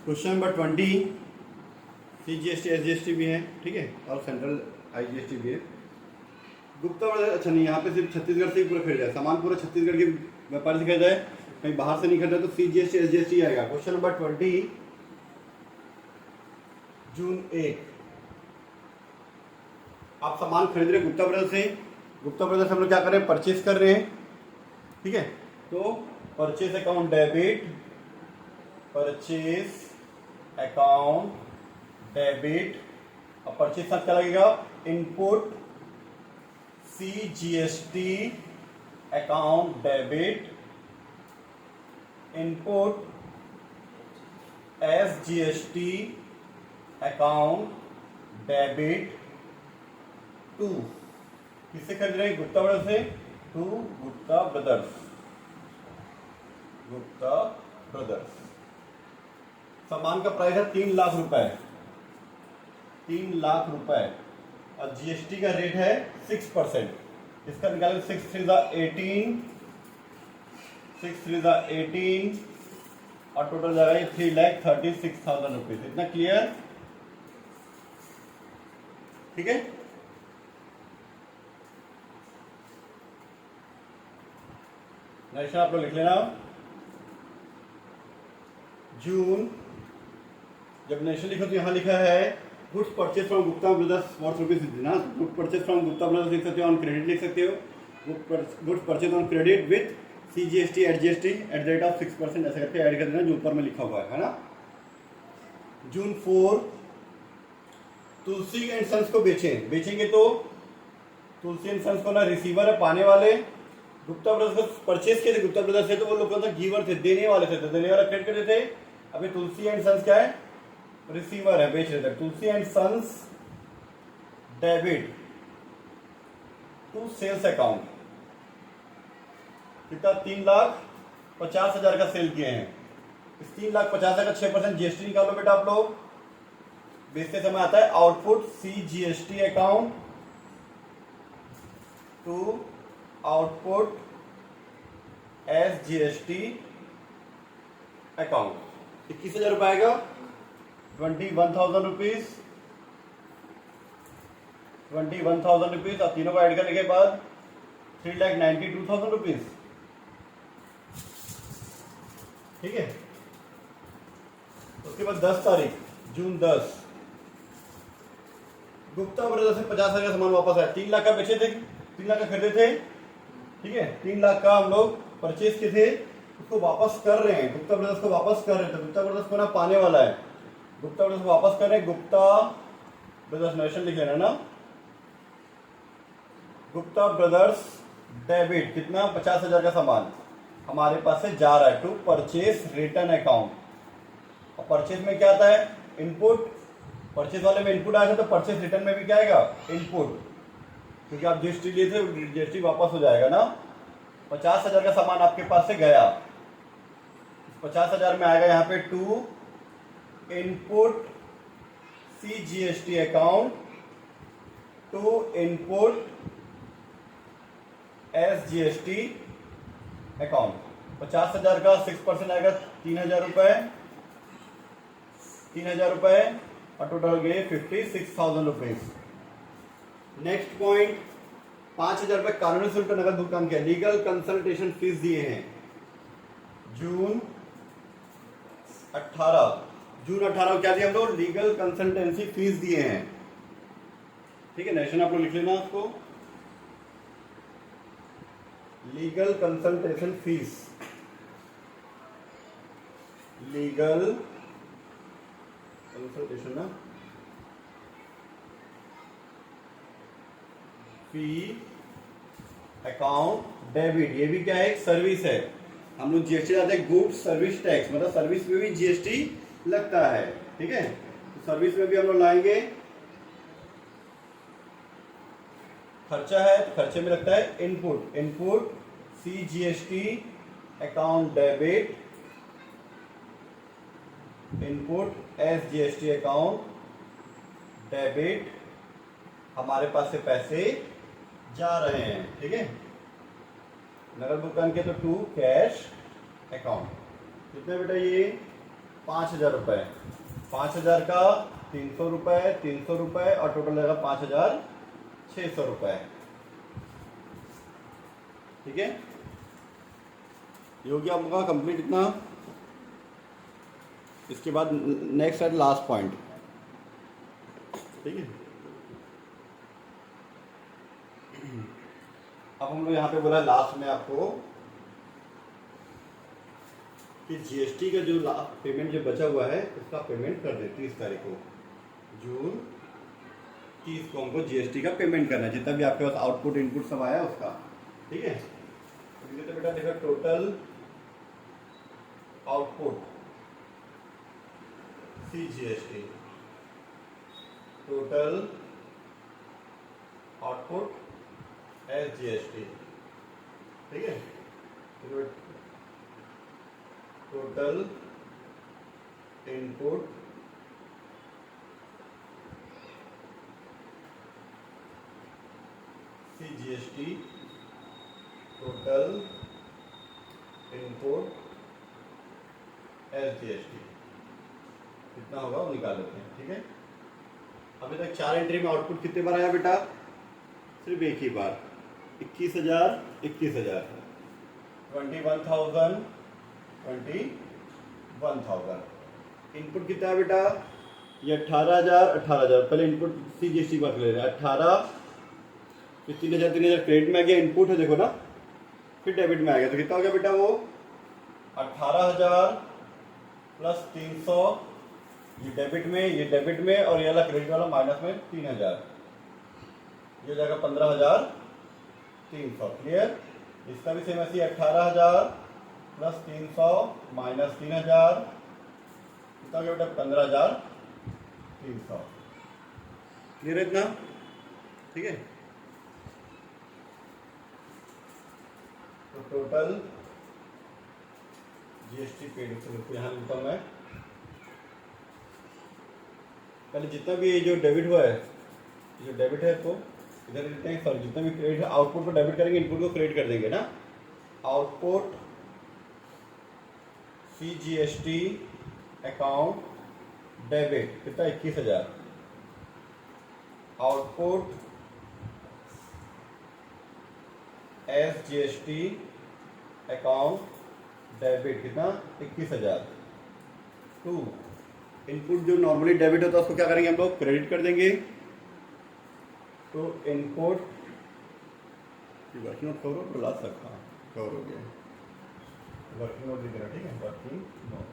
Question number 20 CGST SGST भी है, ठीक है, और सेंट्रल IGST भी है। गुप्ता अच्छा नहीं, यहाँ पे सिर्फ छत्तीसगढ़ से ही पूरा खरीदा है, सामान पूरा छत्तीसगढ़ के व्यापारी से खरीदा है, कहीं बाहर से नहीं खरीदा, तो CGST SGST आएगा। क्वेश्चन नंबर 20 जून 1, आप सामान खरीद रहे गुप्ता ब्रदर्स से। गुप्ता ब्रदर्स हम लोग क्या कर रहे हैं, परचेस कर रहे हैं, ठीक है। तो purchase account debit, purchase account debit, और परचेस साथ क्या लगेगा, input CGST account debit, input SGST account debit to, किससे खरीद रहे हैं, गुप्ता ब्रदर्स से, to Gupta brothers, Gupta brothers. सामान का प्राइस है 3 लाख रुपए, 3 लाख रुपए, और GST का रेट है 6%। इसका निकालें 6 3 18, 6 3 18, और टोटल जाएगा ये 3,36,000 रुपीज। इतना क्लियर, ठीक है। नेक्स्ट आप लोग लिख लेना, जून, जब नेशनल लिखो तो यहां लिखा है goods purchase from Gupta brothers worth rupees ना, good purchase from Gupta brothers लिख सकते हो, ऑन क्रेडिट लिख सकते हो, goods purchase on credit with CGST SGST at the rate of 6%, ऐसे करके ऐड कर देना जो ऊपर में लिखा हुआ है ना। जून 4, तुलसी एंड सन्स को बेचेंगे तो तुलसी एंड सन्स को ना रिसीवर है, पाने वाले, गुप्ता ब्रदर्स को परचेज किए थे गुप्ता ब्रदर्स से, तो वो लोग गिवर थे, देने वाले थे, तो देने वाला क्रेडिट कर देते। अभी तुलसी एंड सन्स क्या है, रिसीवर है, बेच रहे थे। Tulsi and sons debit to sales account, कितना, 3,50,000 का सेल किए हैं। इस 3,50,000 का 6% GST निकालो बेटा आप लोग। बेचते समय आता है output CGST account to output SGST account. 21,000 रुपए आएगा, 21,000 रुपीज, 21,000 रुपीज, और तीनों को ऐड करने के बाद 3,92,000 रुपीज, ठीक है। उसके बाद 10 तारीख जून 10, गुप्ता ब्रदर्स से 50,000 का सामान वापस आया। 3 लाख का बेचे थे, 3 लाख का खरीदे थे, ठीक है, 3 लाख का हम लोग परचेज किए थे, उसको वापस कर रहे हैं, गुप्ता ब्रदर्स को वापस कर रहे हैं। तो गुप्ता ब्रदर्स को ना पाने वाला है, गुप्ता ब्रदर्स को वापस कर रहे हैं। गुप्ता ब्रदर्स नेशनल लिख लेना ना, गुप्ता ब्रदर्स डेबिट, कितना, 50,000 का सामान हमारे पास से जा रहा है टू परचेज रिटर्न अकाउंट। और परचेज में क्या आता है, इनपुट, परचेज वाले में इनपुट आया था, तो परचेज रिटर्न में भी क्या आएगा, इनपुट, क्योंकि आप GST लिए थे, GST वापस हो जाएगा ना। 50,000 का सामान आपके पास से गया, 50,000 में आएगा यहाँ पे to input CGST account to input SGST account. 50,000 का 6% आएगा 3,000 रुपए, 3,000 रुपए, और टोटल हो गए 56,000 रुपीज। नेक्स्ट पॉइंट, 5,000 रुपए कानूनी शुल्क नगद भुगतान किया, लीगल कंसल्टेशन फीस दिए हैं। जून 18, जून 18 को क्या दिया हम लोग, लीगल कंसल्टेंसी फीस दिए हैं, ठीक है। नेशन आप लोग लिख लेना उसको, legal consultation fees, legal consultation ना, फी अकाउंट डेबिट, ये भी क्या है, एक सर्विस है। हम लोग GST लाते हैं, गुड्स सर्विस टैक्स, मतलब सर्विस में भी GST लगता है, ठीक है। तो सर्विस में भी हम लोग लाएंगे, खर्चा है तो खर्चे में लगता है input, input CGST account debit, input SGST account debit, हमारे पास से पैसे जा रहे हैं, ठीक है। नगद भुगतान किया तो टू कैश अकाउंट, कितने बेटा ये 5,000 रुपये, 5,000 का 300 रुपये, 300 रुपये और टोटल रहेगा 5,600 रुपये। ठीक है, ये हो गया आपका कंप्लीट इतना। इसके बाद नेक्स्ट है लास्ट पॉइंट। ठीक है, अब हम लोग यहाँ पे बोला लास्ट में आपको कि जीएसटी का जो पेमेंट जो बचा हुआ है उसका पेमेंट कर दे 30 तारीख को, जून 30 को हमको जीएसटी का पेमेंट करना है, जितना भी आपके पास आउटपुट इनपुट सब आया उसका। ठीक है, तो बेटा देखो total output CGST, total output SGST। ठीक है, total input CGST, total input SGST, कितना होगा वो निकाल लेते हैं। ठीक है, अभी तक 4 एंट्री में आउटपुट कितने बार आया बेटा? सिर्फ एक ही बार, 21,000, 21,000, 21,000, 21,000। इनपुट कितना है बेटा? ये 18,000, 18,000। पहले इनपुट CGST बात ले रहे हैं, 18, फिर 3,000, 3,000 क्रेडिट में आ गया, इनपुट है देखो ना, फिर डेबिट में आ गया, तो कितना हो गया बेटा? वो 18,000 प्लस 300, ये डेबिट में, ये डेबिट में, और ये वाला क्रेडिट वाला माइनस में 3,000, ये हो जाएगा 15,300। क्लियर? इसका भी सेम ऐसी 18,000 प्लस 300 माइनस 3,000, कितना हो गया बेटा? 15,300। क्लियर है इतना? ठीक है, तो टोटल जीएसटी पेड यहाँ लिखता हूँ मैं। पहले जितना भी ये जो डेबिट हुआ है, ये जो डेबिट है तो इधर लिखते हैं, सॉरी जितना भी क्रेडिट है आउटपुट को डेबिट करेंगे, इनपुट को क्रेडिट कर देंगे ना। आउटपुट CGST अकाउंट डेबिट कितना? 21,000। आउटपुट SGST अकाउंट डेबिट कितना? 21,000। टू इनपुट जो नॉर्मली डेबिट होता है उसको क्या करेंगे हम लोग? क्रेडिट कर देंगे। तो इनपुट वर्किंग नोट कवर तो ला सकता कवर हो गया, वर्किंग नोट दिख रहा है। ठीक है, working note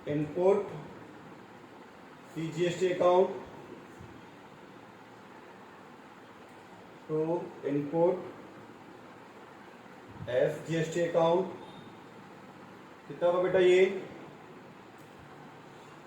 input CGST account तो इनपुट SGST अकाउंट कितना होगा बेटा? ये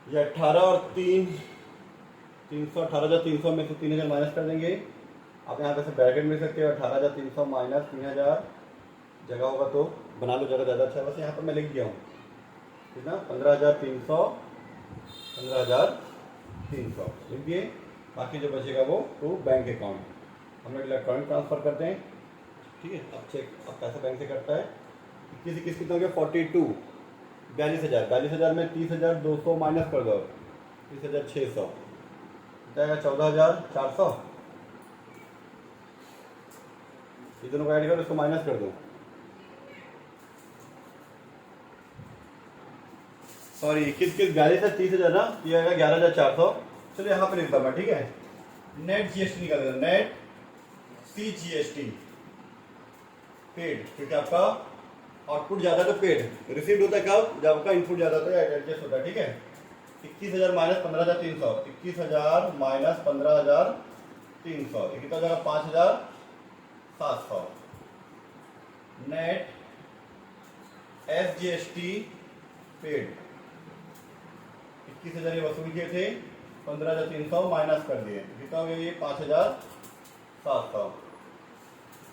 18 और 3, 300, 18,300 में से 3,000 माइनस कर देंगे। आप यहाँ पे से ब्रैकेट मिल सकते हो, 18,300 माइनस 3,000, जगह होगा तो बना लो, जगह ज़्यादा अच्छा है। बस यहाँ पर मैं लिख दिया हूँ कितना? 15,300, 15,300 लिख दिए। बाकी जो बचेगा वो तो बैंक अकाउंट हम लोग इलेक्ट्रॉनिक ट्रांसफर करते हैं। ठीक है, अब चेक अब पैसा बैंक से करता है। 21 कितना हो गया? 42, 42,000, 42,000 में 30,200 माइनस कर दो, 30,600 जाएगा 14,400। ये दोनों को ऐड करो, इसको माइनस कर दो, सॉरी 21 42 है, 30,000 ना, ये आएगा 11,400। चलिए यहाँ पे लिखता मैं। ठीक है, नेट जीएसटी निकाल देना, नेट CGST पेड, क्योंकि आपका आउटपुट ज्यादा तो पेड, रिसीव्ड होता है कब? जब आपका इनपुट ज्यादा होता है, एडजस्ट होता है। ठीक है, 21,000 माइनस 15,300, 21,000 माइनस 15,300, ये कितना हो जाएगा? 5,700। नेट SGST पेड 21,000 ये वसूल किए थे, 15,300 माइनस कर दिए, कितना हो गया? ये 5,700।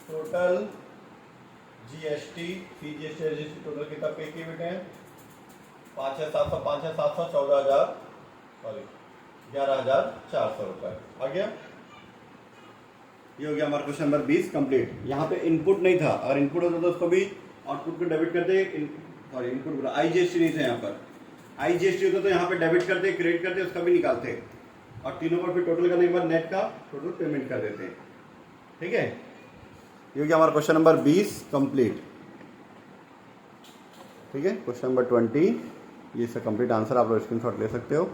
टोटल GST CGST टोटल कितना पे किए बेटे? 5,700, 5,700, 14,000, सॉरी 11,400 रुपए आ गया। ये हो गया हमारा क्वेश्चन नंबर 20 कंप्लीट। यहाँ पे इनपुट नहीं था, अगर इनपुट होता तो उसको भी आउटपुट को डेबिट करते, सॉरी इनपुट IGST नहीं था यहाँ पर, IGST होता तो यहाँ पे डेबिट करते, क्रेडिट करते, उसका भी निकालते और तीनों पर फिर टोटल करने के बाद नेट का टोटल पेमेंट कर देते हैं। ठीक है, ये क्या हमारा क्वेश्चन नंबर 20 कंप्लीट। ठीक है, क्वेश्चन नंबर 20 ये इसका कंप्लीट आंसर आप लोग स्क्रीनशॉट ले सकते हो।